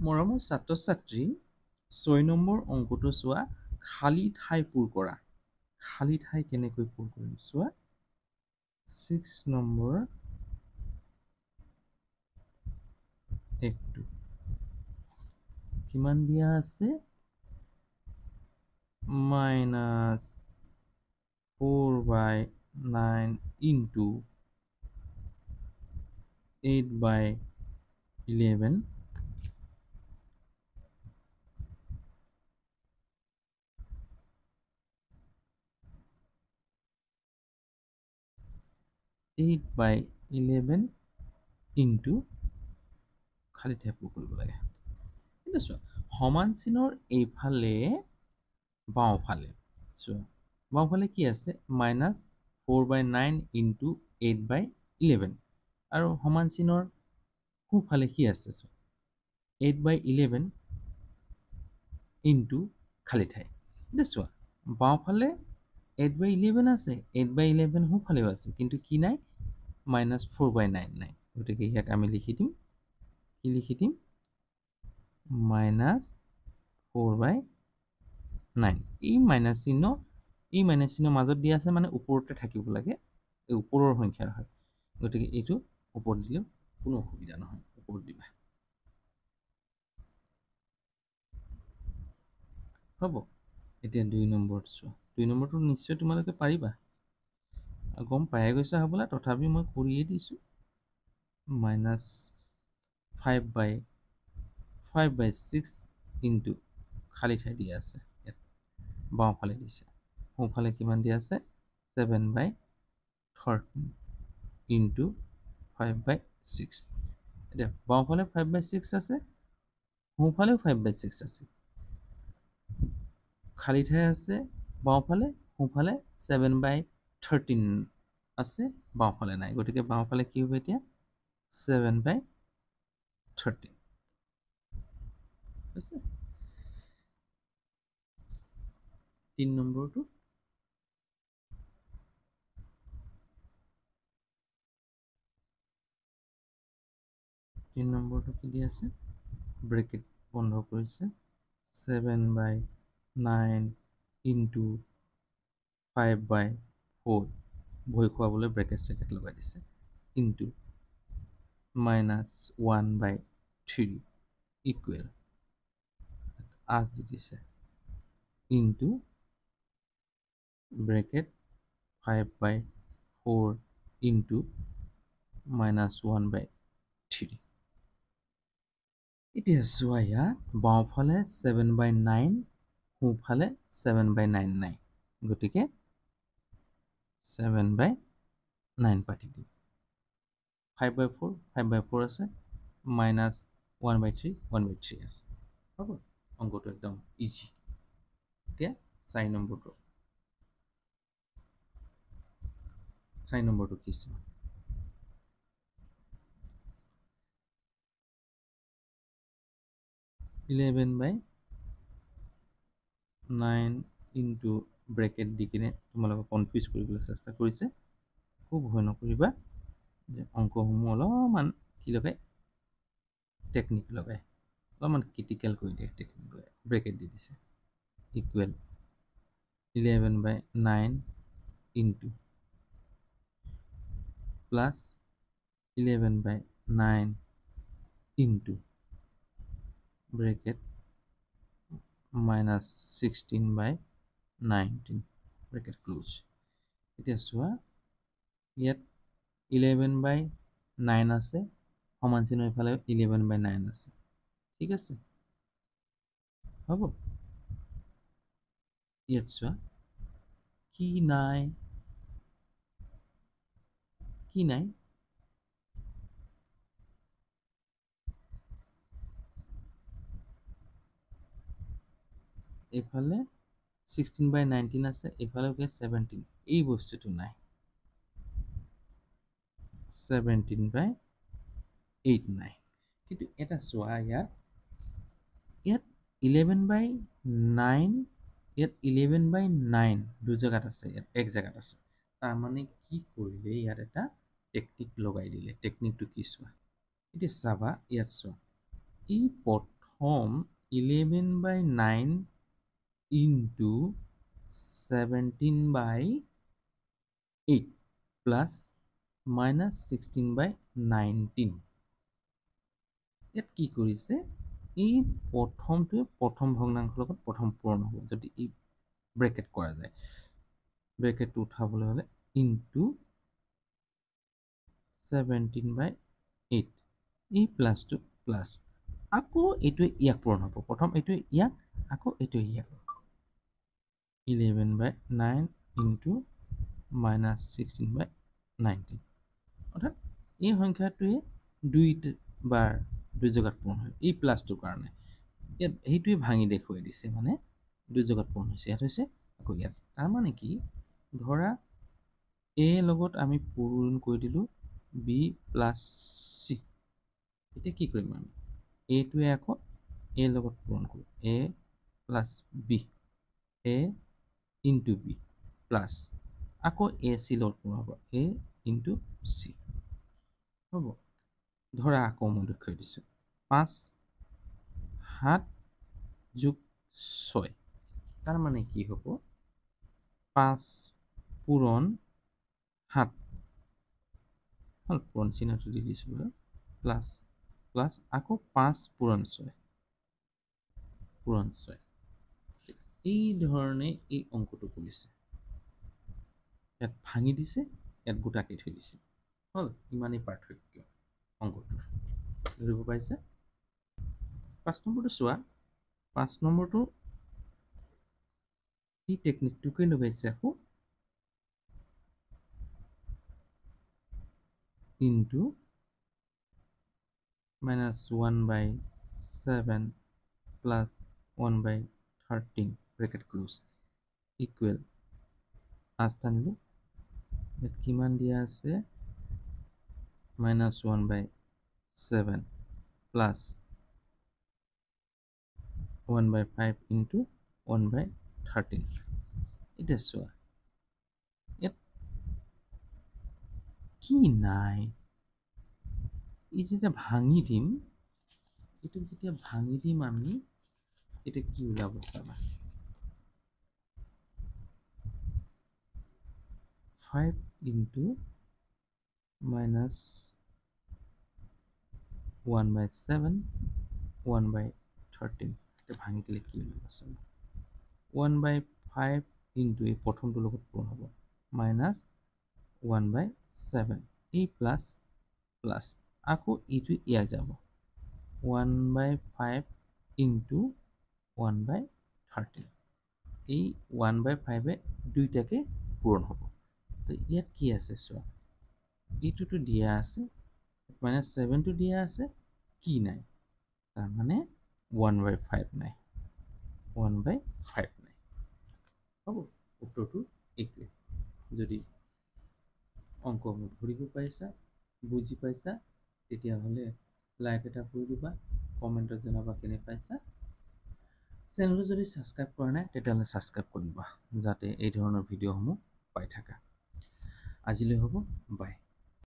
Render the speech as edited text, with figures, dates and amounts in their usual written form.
মৰমৰ ছাত্ৰ ছাত্ৰী 6 নম্বৰ অংকটো চোৱা খালী ঠাই পূৰ কৰা খালী ঠাই কেনেকৈ পূৰ কৰিম চোৱা 6 নম্বৰ একটো কিমান দিয়া আছে -4/9 into 8/11 8/11 into খালী ঠাই পূৰ কৰিব লাগে কিন্তু চোৱা সমান চিনৰ এইফালে বাওঁফালে চোৱা বাওঁফালে কি আছে -4/9 into 8/11 আৰু সমান চিনৰ সোঁফালে কি আছে চোৱা 8/11 into খালী ঠাই এতিয়া চোৱা বাওঁফালে 8/11 আছে 8/11 সোঁফালেও আছে কিন্তু কি নাই -4/9 নাই গতিকে ইয়াক আমি লিখি দিম কি লিখি দিম -4/9 এই মাইনাছ চিহ্নৰ মাজত দিয়া আছে মানে ওপৰতে থাকিব লাগে এই ওপৰৰ সংখ্যাৰ হয় গতিকে এইটো ওপৰত দিলেও কোনো অসুবিধা নহয় ওপৰত দিবা হ'ব এতিয়া 2 নম্বৰটো চোৱা 2 নম্বৰটো নিশ্চয় তোমালোকে পাৰিবা গম পাই গৈছা হ'বলা তথাপি মই কৰিয়ে দিছোঁ -5/6 into খালী ঠাই দিয়া আছে ইয়াত বাওঁফালে দিছে সোঁফালে কিমান দিয়া আছে 7/13 into 5/6 এতিয়া বাওঁফালে 5/6 আছে সোঁফালেও 5/6 আছে খালী ঠাই আছে বাওঁফালে সোঁফালে 7/13 আছে বাওঁফালে নাই গতিকে বাওঁফালে কি হ'ব এতিয়া 7/13 হৈছে 3 নম্বৰটো 3 নম্বৰটো কি দি আছে ব্ৰেকেট বন্ধ কৰিছে 7/9 into 5/4 ভয় খুৱাবলৈ ব্ৰেকেট চেকেট লগাই দিছে into -1/3 ইকুৱেল আজ দি দিছে into ব্ৰেকেট 5/4 into -1/3 এতিয়া চোৱা ইয়াত বাওঁফালে 7/9 সোঁফালে 7/9 নাই গতিকে 7/9 পাতি দিম 5/4 আছে -1/3 আছে হ'ব অংকটো একদম ইজি এতিয়া 4 নম্বৰটো 4 নম্বৰটো কি চোৱা 11/9 into ব্ৰেকেট দি কিনে তোমালোকক কনফিউজ কৰিবলৈ চেষ্টা কৰিছে খুব ভয় নকৰিবা যে অংকসমূহ অলপমান কি লগাই টেকনিক লগাই অলপমান ক্ৰিটিকেল কৰি দিয়ে টেকনিক লগাই ব্ৰেকেট দি দিছে equal 11/9 into plus 11/9 into bracket -16/19 bracket close এতিয়া চোৱা ইয়াত 11/9 আছে সমান চিহ্নৰ ইফালে 11/9 আছে ঠিক আছে হ'ব ইয়াত চোৱা কি নাই এইফালে 16/19 আছে এইফালে 17 এই বস্তুটো নাই 17/8 নাই কিন্তু এটা চোৱা ইয়াত 11/9 ইয়াত 11/9 দুই জেগাত আছে ইয়াত এক জেগাত আছে তাৰমানে কি কৰিলে ইয়াত এটা টেকনিক লগাই দিলে টেকনিকটো কি চোৱা এতিয়া চাবা ইয়াত চোৱা এই প্ৰথম 11/9 into 17/8 plus minus 16/19 ইয়াত কি কৰিছে এই প্ৰথমটোৱে প্ৰথম ভগ্নাংশৰ লগত প্ৰথম পূৰণ হ'ব যদি এই ব্ৰেকেট কৰা যায় ব্ৰেকেটটো উঠাবলৈ হ'লে ইনটু 17/8 এই প্লাছটো প্লাছ আকৌ এইটোৱে ইয়াক পূৰণ হ'ব প্ৰথম এইটোৱে ইয়াক আকৌ এইটোৱে ইয়াক 11/9 into minus 16/19 অৰ্থাৎ এই সংখ্যাটোৱে দুইবাৰ দুই জেগাত পূৰণ হয় এই প্লাছটোৰ কাৰণে ইয়াত সেইটোৱে ভাঙি দেখুৱাই দিছে মানে দুই জেগাত পূৰণ হৈছে ইয়াত হৈছে আকৌ ইয়াত তাৰমানে কি ধৰা এ লগত আমি পূৰণ কৰি দিলোঁ বি প্লাছ চি এতিয়া কি কৰিম আমি এইটোৱে আকৌ এ লগত পূৰণ কৰোঁ A plus B A into B plus আকৌ এ চি লগত পূৰণ হ'ব এ ইনটু চি হ'ব ধৰা আকৌ মই দেখুৱাই দিছোঁ 5 7 যোগ 6 তাৰমানে কি হ'ব 5 পূৰণ 7 হ'ল পূৰণ চিহ্নটো দি দিছোঁ প্লাছ প্লাছ আকৌ 5 পূৰণ 6 এই ধৰণে এই অংকটো কৰিছে ইয়াত ভাঙি দিছে ইয়াত গোটাকে থৈ দিছে হ'ল ইমানেই পাৰ্থক্য অংকটোৰ ধৰিব পাৰিছে 5 নম্বৰটো চোৱা 5 নম্বৰটো এই টেকনিকটোকে লগাইছে আকৌ into minus 1/7 plus 1/13 bracket close equal আস্তানিলো ইয়াত কিমান দিয়া আছে minus 1/7 plus 1/5 into 1/13 এতিয়া চোৱা ইয়াত কি নাই এই যেতিয়া ভাঙি দিম এইটো যেতিয়া ভাঙি দিম আমি এটা কি ওলাব চাবা 5 into minus 1/7 1/13 এটা ভাঙি দিলে কি ওলাব চাবা 1/5 into এই প্ৰথমটোৰ লগত পূৰণ হ'ব minus 1/7 এই প্লাছ প্লাছ আকৌ এইটো ইয়াত যাব 1/5 into 1/13 এই 1/5 দুইটাকে পূৰণ হ'ব তো ইয়াত কি আছে চোৱা এইটোতো দিয়া আছে -7টো দিয়া আছে কি নাই তাৰমানে 1/5 নাই 1/5 নাই হ'ব উত্তৰটো এইটোৱে যদি অংকসমূহ ধৰিব পাৰিছা বুজি পাইছা তেতিয়াহ'লে লাইক এটা কৰি দিবা কমেণ্টত জনাবা কেনে পাইছা চেনেলটো যদি ছাবস্ক্ৰাইব কৰা নাই তেতিয়াহ'লে ছাবস্ক্ৰাইব কৰিবা যাতে এই ধৰণৰ ভিডিঅ'সমূহ পাই থাকা আজিলৈ হ'ব বাই